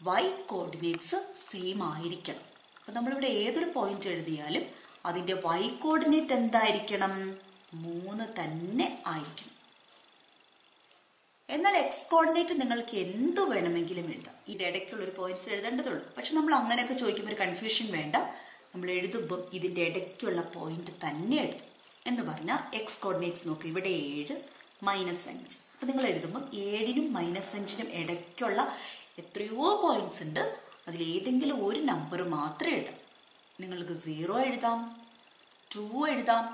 വൈ കോർഡിനേറ്റ്സ് സെയിം ആയിരിക്കണം. അപ്പൊ നമ്മളിവിടെ ഏതൊരു പോയിന്റ് എഴുതിയാലും അതിന്റെ വൈ കോർഡിനേറ്റ് എന്തായിരിക്കണം? 3 തന്നെ ആയിരിക്കണം. എന്നാൽ എക്സ് കോർഡിനേറ്റ് നിങ്ങൾക്ക് എന്ത് വേണമെങ്കിലും എഴുതാം, ഇതിന്റെ ഇടയ്ക്കുള്ള ഒരു പോയിന്റ്സ് എഴുതേണ്ടതുള്ളൂ. പക്ഷെ നമ്മൾ അങ്ങനെയൊക്കെ ചോദിക്കുമ്പോൾ ഒരു കൺഫ്യൂഷൻ വേണ്ട, നമ്മൾ എഴുതുമ്പോൾ ഇതിന്റെ ഇടയ്ക്കുള്ള പോയിന്റ് തന്നെ എഴുതും. എന്ന് പറഞ്ഞാൽ എക്സ് കോർഡിനേറ്റ്സ് നോക്ക്, ഇവിടെ 7 -5. അപ്പൊ നിങ്ങൾ എഴുതുമ്പോൾ 7നും -5നും ഇടയ്ക്കുള്ള എത്രയോ പോയിന്റ്സ് ഉണ്ട്, അതിൽ ഏതെങ്കിലും ഒരു നമ്പർ മാത്രം എഴുതാം. നിങ്ങൾക്ക് 0 എഴുതാം, 2 എഴുതാം,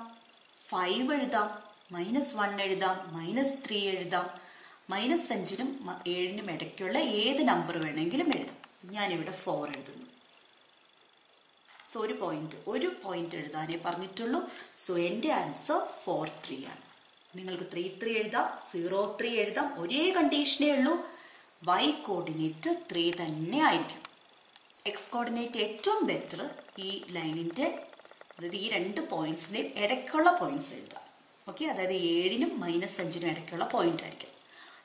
5 എഴുതാം, -1 എഴുതാം, -3 എഴുതാം, -5നും 7നും ഇടയ്ക്കുള്ള ഏത് നമ്പർ വേണമെങ്കിലും എഴുതാം. ഞാനിവിടെ 4 എഴുതുന്നു. സോ ഒരു പോയിന്റ് എഴുതാനേ പറഞ്ഞിട്ടുള്ളൂ. സോ എൻ്റെ ആൻസർ 4-3 ആണ്. നിങ്ങൾക്ക് 3-3 എഴുതാം, 0-3 എഴുതാം. ഒരേ കണ്ടീഷനേ ഉള്ളൂ, y കോർഡിനേറ്റ് 3 തന്നെ ആയിരിക്കും. എക്സ് കോർഡിനേറ്റ് ഏറ്റവും ബെറ്റർ ഈ ലൈനിന്റെ, അതായത് ഈ 2 പോയിന്റ്സിന്റെ ഇടയ്ക്കുള്ള പോയിന്റ്സ് എഴുതാം. ഓക്കെ, അതായത് 7നും -5നും ഇടയ്ക്കുള്ള പോയിന്റ് ആയിരിക്കും.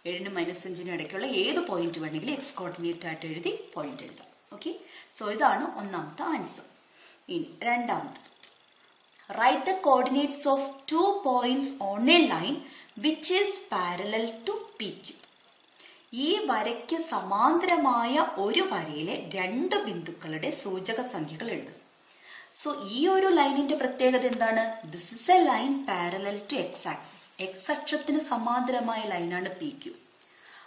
7നും -5നും ഇടയ്ക്കുള്ള ഏത് പോയിന്റ് വേണമെങ്കിലും എക്സ് കോർഡിനേറ്റ് ആയിട്ട് എഴുതി പോയിന്റ് എഴുതാം. ഓക്കെ, സോ ഇതാണ് ഒന്നാമത്തെ ആൻസർ. ഇനി രണ്ടാമത്തത്, write the coordinates of 2 points on a line which is parallel to PQ. ഈ വരയ്ക്ക് സമാന്തരമായ ഒരു വരയിലെ 2 ബിന്ദുക്കളുടെ സൂചക സംഖ്യകൾ എഴുതും. സോ ഈ ഒരു ലൈനിന്റെ പ്രത്യേകത എന്താണ്? This is a line parallel to X axis. X അക്ഷത്തിന് സമാന്തരമായ ലൈനാണ് PQ.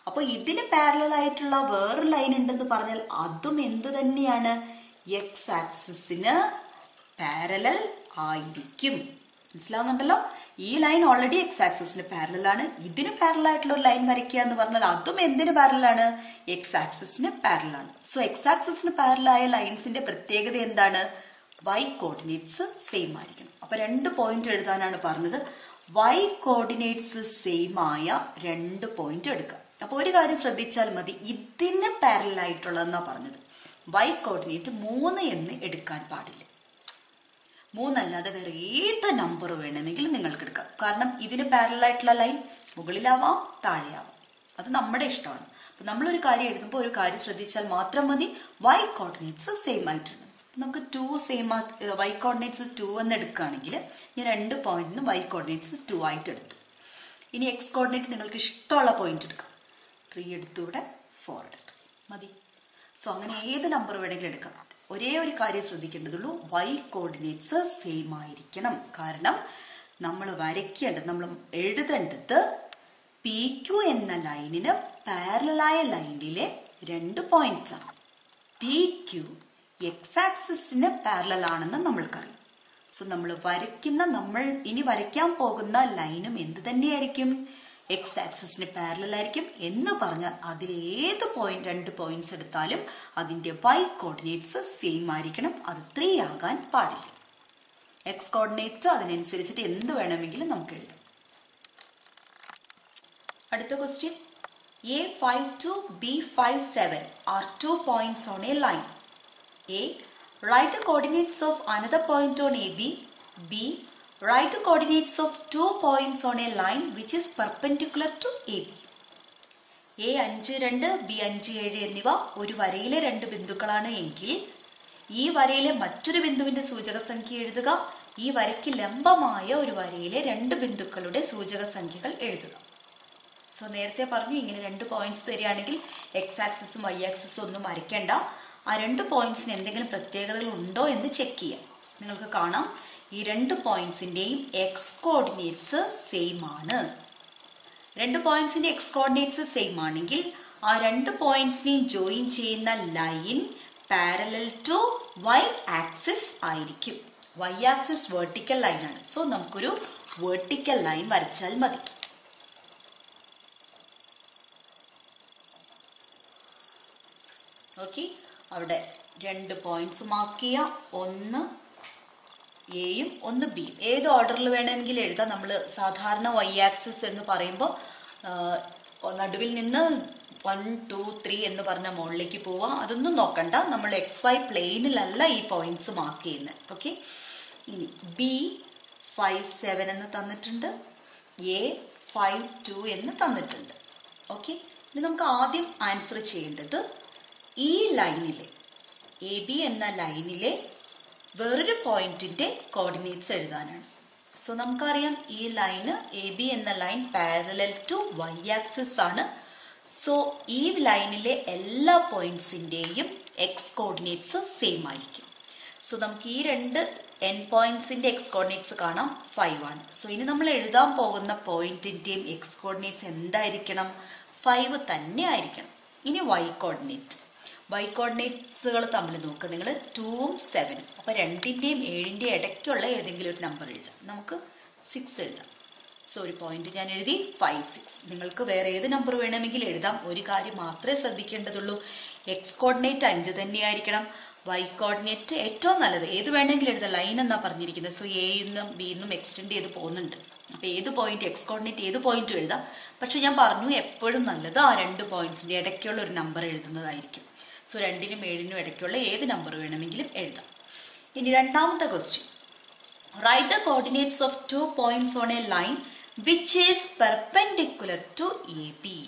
അപ്പൊ ഇതിന് പാരലൽ ആയിട്ടുള്ള വേറൊരു ലൈൻ ഉണ്ടെന്ന് പറഞ്ഞാൽ അതും എന്ത് തന്നെയാണ്? എക്സ് ആക്സിസിന് പാരലൽ ആയിരിക്കും. മനസ്സിലാവുന്നുണ്ടല്ലോ? ഈ ലൈൻ ഓൾറെഡി എക്സ് ആക്സിസിന് പാരലൽ ആണ്. ഇതിന് പാരലൽ ആയിട്ടുള്ള ഒരു ലൈൻ വരയ്ക്കുക എന്ന് പറഞ്ഞാൽ അതും എന്തിന് പാരലൽ ആണ്? എക്സ് ആക്സിസിന് പാരലൽ ആണ്. സോ എക്സ് ആക്സിസിന് പാരലൽ ആയ ലൈൻസിന്റെ പ്രത്യേകത എന്താണ്? y കോർഡിനേറ്റ്സ് സെയിം ആയിരിക്കണം. അപ്പൊ 2 പോയിന്റ് എഴുതാനാണ് പറഞ്ഞത്. y കോർഡിനേറ്റ്സ് സെയിം ആയ 2 പോയിന്റ് എടുക്കുക. അപ്പൊ ഒരു കാര്യം ശ്രദ്ധിച്ചാൽ മതി, ഇതിന് പാരലൽ ആയിട്ടുള്ളതെന്നാ പറഞ്ഞത്. y കോർഡിനേറ്റ് 3 എന്ന് എടുക്കാൻ പാടില്ല. 3 അല്ലാതെ വേറെ ഏത് നമ്പർ വേണമെങ്കിലും നിങ്ങൾക്ക് എടുക്കാം. കാരണം ഇതിന് പാരലൽ ആയിട്ടുള്ള ലൈൻ മുകളിലാവാം, താഴെയാവാം. അത് നമ്മുടെ ഇഷ്ടമാണ്. അപ്പൊ നമ്മളൊരു കാര്യം എഴുതുമ്പോൾ ഒരു കാര്യം ശ്രദ്ധിച്ചാൽ മാത്രം മതി, y കോർഡിനേറ്റ്സ് സെയിം ആയിട്ടുണ്ട്. നമുക്ക് 2 സെയിം y കോർഡിനേറ്റ്സ് 2 എന്ന് എടുക്കുകയാണെങ്കിൽ ഞാൻ 2 പോയിന്റിന് y കോർഡിനേറ്റ്സ് 2 ആയിട്ട് എടുത്തു. ഇനി എക്സ് കോർഡിനേറ്റ് നിങ്ങൾക്ക് ഇഷ്ടമുള്ള പോയിന്റ് എടുക്കാം. 3 എടുത്തു, ഇവിടെ 4 എടുത്തു, മതി. സോ അങ്ങനെ ഏത് നമ്പർ വേണമെങ്കിലും എടുക്കാം. ഒരേ ഒരു കാര്യം ശ്രദ്ധിക്കേണ്ടതുള്ളൂ, y കോർഡിനേറ്റ്സ് സെയിം ആയിരിക്കണം. കാരണം നമ്മൾ വരയ്ക്കേണ്ടത്, നമ്മൾ എഴുതേണ്ടത് PQ എന്ന ലൈനിന് പാരലലായ ലൈനിലെ 2 പോയിന്റ്സ് ആണ്. PQ എക്സ് ആക്സിസിന് പാരലൽ ആണെന്ന് നമ്മൾക്കറിയാം. സോ നമ്മൾ ഇനി വരയ്ക്കാൻ പോകുന്ന ലൈനും എന്ത് തന്നെയായിരിക്കും? എക്സ് ആക്സിസിന് പാരലൽ ആയിരിക്കും. എന്ന് പറഞ്ഞാൽ അതിലേത് 2 പോയിന്റ്സ് എടുത്താലും അതിന്റെ y കോർഡിനേറ്റ്സ് സെയിം ആയിരിക്കണം. അത് 3 ആകാൻ പാടില്ല. എക്സ് കോർഡിനേറ്റ് അതിനനുസരിച്ചിട്ട് എന്ത് വേണമെങ്കിലും നമുക്ക് എഴുതാം. അടുത്ത question, A52, B57 are 2 points on a line. A. Write the coordinates of another point on AB. B. Write the coordinates of 2 points on a line which is perpendicular to AB. A52, B57 എന്നിവ ഒരു വരയിലെ 2 ബിന്ദുക്കളാണ് എങ്കിൽ ഈ വരയിലെ മറ്റൊരു ബിന്ദുവിന്റെ സൂചക സംഖ്യ എഴുതുക. ഈ വരയ്ക്ക് ലംബമായ ഒരു വരയിലെ 2 ബിന്ദുക്കളുടെ സൂചക സംഖ്യകൾ എഴുതുക. സോ നേരത്തെ പറഞ്ഞു, ഇങ്ങനെ 2 പോയിന്റ്സ് തരികയാണെങ്കിൽ എക്സ് ആക്സിസും y ആക്സിസും ഒന്നും വരയ്ക്കേണ്ട. ആ 2 പോയിന്റ്സിന് എന്തെങ്കിലും പ്രത്യേകതകൾ ഉണ്ടോ എന്ന് ചെക്ക് ചെയ്യാം. നിങ്ങൾക്ക് കാണാം, ഈ 2 പോയിന്റ്സിന്റെയും എക്സ് കോർഡിനേറ്റ്സ് സെയിം ആണ്. 2 പോയിന്റ്സിന്റെ എക്സ് കോർഡിനേറ്റ്സ് സെയിം ആണെങ്കിൽ ആ 2 പോയിന്റ്സിനെയും ജോയിൻ ചെയ്യുന്ന line parallel to y axis ആയിരിക്കും. y ആക്സിസ് വെർട്ടിക്കൽ ലൈൻ ആണ്. സോ നമുക്കൊരു വെർട്ടിക്കൽ ലൈൻ വരച്ചാൽ മതി. ഓക്കെ, അവിടെ 2 പോയിന്റ്സ് മാർക്ക് ചെയ്യാം. ഒന്ന് എയും ഒന്ന് ബിയും. ഏത് ഓർഡറിൽ വേണമെങ്കിൽ എഴുതാം. നമ്മൾ സാധാരണ y ആക്സിസ് എന്ന് പറയുമ്പോൾ നടുവിൽ നിന്ന് 1, 2, 3 എന്ന് പറഞ്ഞ മുകളിലേക്ക് പോവാം. അതൊന്നും നോക്കണ്ട, നമ്മൾ XY പ്ലെയിനിലല്ല ഈ പോയിന്റ്സ് മാർക്ക് ചെയ്യുന്നത്. ഓക്കെ, ഇനി B57 എന്ന് തന്നിട്ടുണ്ട്, A52 എന്ന് തന്നിട്ടുണ്ട്. ഓക്കെ, ഇനി നമുക്ക് ആദ്യം ആൻസർ ചെയ്യേണ്ടത് ഈ ലൈനിലെ AB എന്ന ലൈനിലെ വേറൊരു പോയിന്റിന്റെ കോർഡിനേറ്റ്സ് എഴുതാനാണ്. സോ നമുക്കറിയാം, ഈ ലൈന് AB എന്ന line parallel to y axis ആണ്. സോ ഈ ലൈനിലെ എല്ലാ പോയിന്റ്സിന്റെയും എക്സ് കോർഡിനേറ്റ്സ് സെയിം ആയിരിക്കും. സോ നമുക്ക് ഈ 2 എൻ പോയിന്റ്സിന്റെ എക്സ് കോർഡിനേറ്റ്സ് കാണാം, 5 ആണ്. സോ ഇനി നമ്മൾ എഴുതാൻ പോകുന്ന പോയിന്റിന്റെയും എക്സ് കോർഡിനേറ്റ്സ് എന്തായിരിക്കണം? 5 തന്നെ ആയിരിക്കണം. ഇനി y കോർഡിനേറ്റ്, y കോർഡിനേറ്റ്സുകൾ തമ്മിൽ നോക്കുക നിങ്ങൾ, 2ഉം 7ഉം. അപ്പൊ 2ന്റെയും 7ന്റെയും ഇടയ്ക്കുള്ള ഏതെങ്കിലും ഒരു നമ്പർ എഴുതാം. നമുക്ക് 6 എഴുതാം. സോ ഒരു പോയിന്റ് ഞാൻ എഴുതി 5, 6. നിങ്ങൾക്ക് വേറെ ഏത് നമ്പർ വേണമെങ്കിൽ എഴുതാം. ഒരു കാര്യം മാത്രമേ ശ്രദ്ധിക്കേണ്ടതുള്ളൂ, എക്സ് കോർഡിനേറ്റ് 5 തന്നെയായിരിക്കണം. വൈ കോർഡിനേറ്റ് ഏറ്റവും നല്ലത് ഏത് വേണമെങ്കിലും എഴുതാം, ലൈൻ എന്നാ പറഞ്ഞിരിക്കുന്നത്. സോ എന്നും ബിന്നും എക്സ്റ്റെൻഡ് ചെയ്ത് പോകുന്നുണ്ട്. അപ്പൊ ഏത് പോയിന്റ് എക്സ് കോർഡിനേറ്റ് ഏത് പോയിന്റും എഴുതാം. പക്ഷെ ഞാൻ പറഞ്ഞു എപ്പോഴും നല്ലത് ആ 2 പോയിന്റ്സിന്റെ ഇടയ്ക്കുള്ള ഒരു നമ്പർ എഴുതുന്നതായിരിക്കും. സോ 2നും 7നും ഇടയ്ക്കുള്ള ഏത് നമ്പർ വേണമെങ്കിലും എഴുതാം. ഇനി രണ്ടാമത്തെ question, write the coordinates of 2 points on a line which is perpendicular to A B.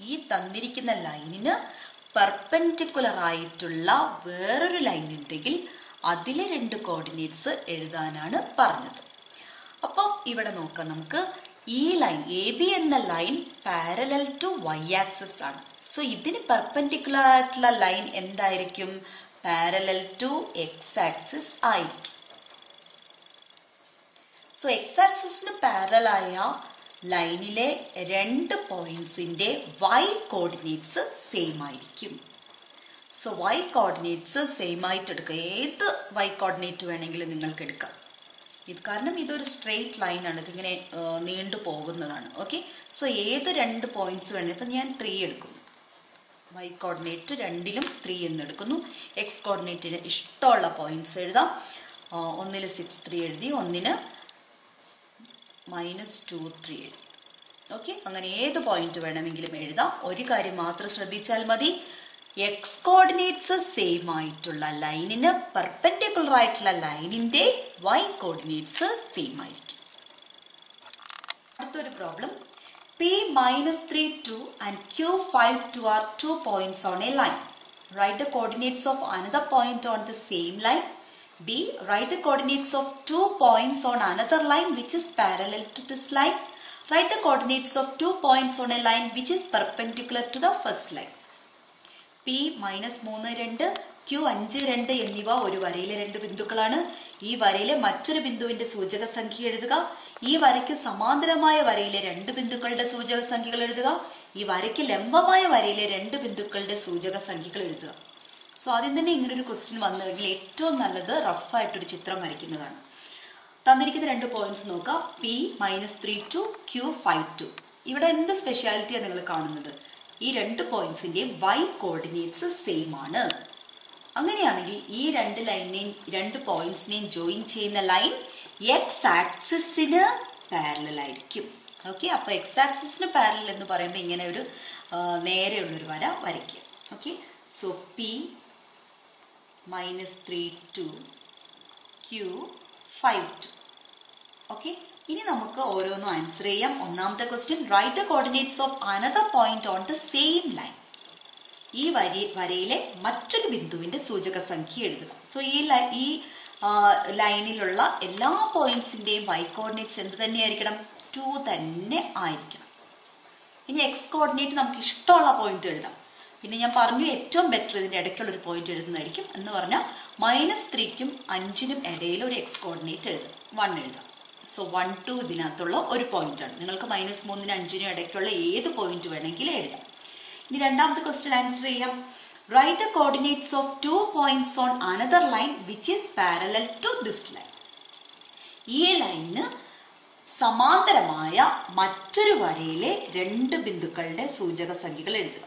ഈ തന്നിരിക്കുന്ന ലൈനിന് പെർപെൻഡിക്കുലർ ആയിട്ടുള്ള വേറൊരു ലൈൻ ഉണ്ടെങ്കിൽ അതിലെ 2 കോർഡിനേറ്റ്സ് എഴുതാനാണ് പറഞ്ഞത്. അപ്പോൾ ഇവിടെ നോക്കാം, നമുക്ക് ഈ ലൈൻ എ ബി എന്ന line parallel to Y axis ആണ്. സോ ഇതിന് പെർപെൻഡിക്കുലർ ആയിട്ടുള്ള ലൈൻ എന്തായിരിക്കും? പാരലൽ ടു എക്സ് ആക്സിസ് ആയിരിക്കും. സോ എക്സ് ആക്സിസിന് പാരലൽ ആയ ലൈനിലെ 2 പോയിന്റ്സിന്റെ വൈ കോർഡിനേറ്റ്സ് സെയിം ആയിരിക്കും. സോ വൈ കോർഡിനേറ്റ്സ് സെയിം ആയിട്ട് എടുക്കുക. ഏത് വൈ കോർഡിനേറ്റ് വേണമെങ്കിലും നിങ്ങൾക്ക് എടുക്കാം. ഇത് കാരണം ഇതൊരു സ്ട്രെയിറ്റ് ലൈൻ ആണ്, ഇതിങ്ങനെ നീണ്ടു പോകുന്നതാണ്. ഓക്കെ, സോ ഏത് 2 പോയിന്റ്സ് വേണമെങ്കിൽ, ഇപ്പൊ ഞാൻ 3 എടുക്കുന്നു. വൈ കോർഡിനേറ്റ് 2ലും 3 എന്ന് എടുക്കുന്നു. എക്സ് കോർഡിനേറ്റിന് ഇഷ്ടമുള്ള പോയിന്റ്സ് എഴുതാം. 1ൽ 6, 3 എഴുതി, 1ന് -2, 3 എഴുതി. ഓക്കെ, അങ്ങനെ ഏത് പോയിന്റ് വേണമെങ്കിലും എഴുതാം. ഒരു കാര്യം മാത്രം ശ്രദ്ധിച്ചാൽ മതി, എക്സ് കോർഡിനേറ്റ്സ് സെയിം ആയിട്ടുള്ള ലൈനിന് പെർപെൻഡിക്കുലർ ആയിട്ടുള്ള ലൈനിന്റെ വൈ കോർഡിനേറ്റ്സ് സെയിം ആയിരിക്കും. അടുത്തൊരു problem, P -3, 2 and Q 5, 2 are 2 points on a line. Write the coordinates of another point on the same line. B. Write the coordinates of 2 points on another line which is parallel to this line. Write the coordinates of 2 points on a line which is perpendicular to the first line. P -3, 2, Q 5, 2 എന്നിവ ഒരു വരയിലെ 2 ബിന്ദുക്കളാണ്. ഈ വരയിലെ മറ്റൊരു ബിന്ദുവിന്റെ സൂചക സംഖ്യ എഴുതുക. ഈ വരയ്ക്ക് സമാന്തരമായ വരയിലെ 2 ബിന്ദുക്കളുടെ സൂചക സംഖ്യകൾ എഴുതുക. ഈ വരയ്ക്ക് ലംബമായ വരയിലെ 2 ബിന്ദുക്കളുടെ സൂചക സംഖ്യകൾ എഴുതുക. സോ ആദ്യം തന്നെ ഇങ്ങനൊരു ക്വസ്റ്റ്യൻ വന്നു കഴിഞ്ഞാൽ ഏറ്റവും നല്ലത് റഫായിട്ടൊരു ചിത്രം വരയ്ക്കുന്നതാണ്. തന്നിരിക്കുന്ന 2 പോയിന്റ്സ് നോക്കാം, P -3, 2, Q 5, 2. ഇവിടെ എന്ത് സ്പെഷ്യാലിറ്റിയാണ് നിങ്ങൾ കാണുന്നത്? ഈ 2 പോയിന്റ്സിന്റെയും വൈ കോർഡിനേറ്റ്സ് സെയിം ആണ്. അങ്ങനെയാണെങ്കിൽ ഈ 2 ലൈനിനെയും 2 പോയിന്റ്സിനെയും ജോയിൻ ചെയ്യുന്ന ലൈൻ എക്സ് ആക്സിസിന് പാരലൽ ആയിരിക്കും. ഓക്കെ, അപ്പൊ എക്സ് ആക്സിസിന് പാരലൽ എന്ന് പറയുമ്പോൾ ഇങ്ങനെ ഒരു നേരെയുള്ളൊരു വര വരയ്ക്കുക. Okay, so P -3, 2, Q 5, 2. Okay, ഇനി നമുക്ക് ഓരോന്നും ആൻസർ ചെയ്യാം. ഒന്നാമത്തെ question, write the coordinates of another point on the same line. ഈ വരയിലെ മറ്റൊരു ബിന്ദുവിന്റെ സൂചക സംഖ്യ എഴുതുക. സോ ഈ ലൈനിലുള്ള എല്ലാ പോയിന്റ്സിന്റെയും വൈ കോർഡിനേറ്റ്സ് എന്ത് തന്നെയായിരിക്കണം? 2 തന്നെ ആയിരിക്കണം. ഇനി എക്സ് കോർഡിനേറ്റ് നമുക്ക് ഇഷ്ടമുള്ള പോയിന്റ് എഴുതാം. പിന്നെ ഞാൻ പറഞ്ഞു ഏറ്റവും ബെറ്റർ ഇതിന്റെ ഇടയ്ക്കുള്ള ഒരു പോയിന്റ് എഴുതുന്നതായിരിക്കും. എന്ന് പറഞ്ഞാൽ -3ക്കും 5നും ഇടയിൽ ഒരു എക്സ് കോർഡിനേറ്റ് എഴുതാം, 1 എഴുതാം. സോ 1, 2 ഇതിനകത്തുള്ള ഒരു പോയിന്റ് ആണ്. നിങ്ങൾക്ക് -3നും 5നും ഇടയ്ക്കുള്ള ഏത് പോയിന്റ് വേണമെങ്കിലും എഴുതാം. ഇനി രണ്ടാമത്തെ ക്വസ്റ്റ്യൻ ആൻസർ ചെയ്യാം. Write the coordinates of 2 points on another line which is parallel to this line. ഈ ലൈനിന് സമാന്തരമായ മറ്റൊരു വരയിലെ 2 ബിന്ദുക്കളുടെ സൂചക സംഖ്യകൾ എഴുതുക.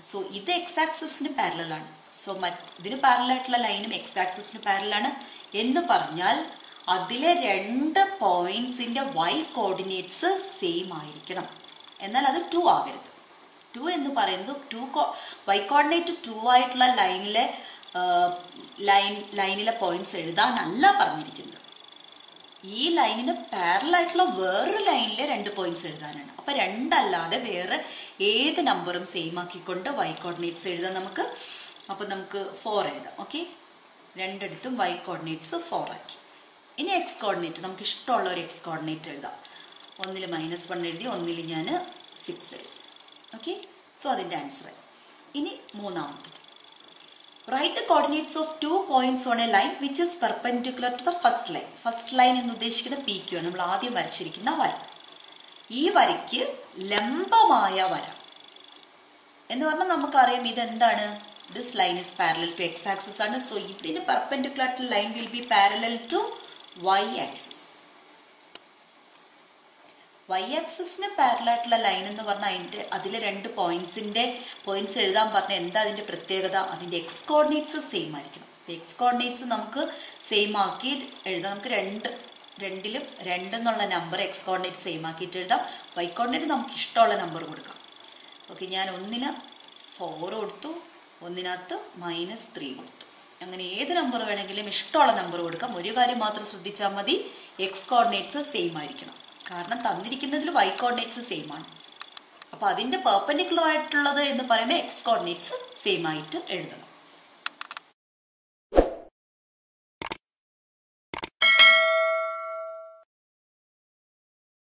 സോ ഇത് എക്സ് ആക്സിസിന് പാരലൽ ആണ്. സോ ഇതിന് പാരലൽ ആയിട്ടുള്ള ലൈനും എക്സ് ആക്സിസിന് പാരലൽ ആണ് എന്ന് പറഞ്ഞാൽ അതിലെ 2 പോയിന്റ്സിന്റെ വൈ കോർഡിനേറ്റ്സ് സെയിം ആയിരിക്കണം. എന്നാൽ അത് 2 ആകരുത്. 2 എന്ന് പറയുന്നത് വൈ കോർഡിനേറ്റ് 2 ആയിട്ടുള്ള ലൈനിലെ പോയിന്റ്സ് എഴുതാനല്ല പറഞ്ഞിരിക്കുന്നത്. ഈ ലൈനിന് പാരലൽ ആയിട്ടുള്ള വേറൊരു ലൈനിലെ 2 പോയിന്റ്സ് എഴുതാനാണ്. അപ്പൊ 2 അല്ലാതെ വേറെ ഏത് നമ്പറും സെയിം ആക്കിക്കൊണ്ട് വൈ കോർഡിനേറ്റ്സ് എഴുതാം നമുക്ക്. അപ്പൊ നമുക്ക് 4 എഴുതാം. ഓക്കെ, രണ്ടിടത്തും വൈ കോർഡിനേറ്റ്സ് 4 ആക്കി. ഇനി എക്സ് കോർഡിനേറ്റ് നമുക്ക് ഇഷ്ടമുള്ള ഒരു എക്സ് കോർഡിനേറ്റ് എഴുതാം. 1ൽ -1 എഴുതി, 1ൽ ഞാൻ 6 എഴുതി. ഓക്കെ, സോ അതിന്റെ ആൻസർ. ഇനി മൂന്നാമത്തത്, write the coordinates of 2 points on a line which is perpendicular to the first line. First line എന്ന് ഉദ്ദേശിക്കുന്ന PQ ആണ്, നമ്മൾ ആദ്യം വരച്ചിരിക്കുന്ന വര. ഈ വരയ്ക്ക് ലംബമായ വര എന്ന് പറഞ്ഞാൽ നമുക്കറിയാം ഇതെന്താണ്? This line is parallel to X axis ആണ്. സോ ഇതിന് perpendicular to line will be parallel to Y axis. Y ആക്സിസിന് പാരലായിട്ടുള്ള ലൈൻ എന്ന് പറഞ്ഞാൽ അതിലെ രണ്ട് പോയിന്റ്സ് എഴുതാൻ പറഞ്ഞാൽ എന്താ അതിന്റെ പ്രത്യേകത? അതിന്റെ എക്സ് കോർഡിനേറ്റ്സ് സെയിം ആയിരിക്കണം. എക്സ് കോർഡിനേറ്റ്സ് നമുക്ക് സെയിം ആക്കി എഴുതാം. നമുക്ക് രണ്ടിലും 2 എന്നുള്ള നമ്പർ എക്സ് കോർഡിനേറ്റ് സെയിം ആക്കിയിട്ട് എഴുതാം. വൈ കോർഡിനേറ്റ് നമുക്ക് ഇഷ്ടമുള്ള നമ്പർ കൊടുക്കാം. ഓക്കെ, ഞാൻ 1 4 കൊടുത്തു, 1 -3 കൊടുത്തു. അങ്ങനെ ഏത് നമ്പർ വേണമെങ്കിലും ഇഷ്ടമുള്ള നമ്പർ കൊടുക്കാം. ഒരു കാര്യം മാത്രം ശ്രദ്ധിച്ചാൽ മതി, എക്സ് കോർഡിനേറ്റ്സ് സെയിം ആയിരിക്കണം. കാരണം തന്നിരിക്കുന്നതിൽ വൈ കോർഡിനേറ്റ്സ് സെയിം ആണ്. അപ്പൊ അതിന്റെ പെർപെൻഡിക്കുലർ ആയിട്ടുള്ളത് എന്ന് പറയുമ്പോൾ എക്സ് കോർഡിനേറ്റ്സ് സെയിം ആയിട്ട് എഴുതണം.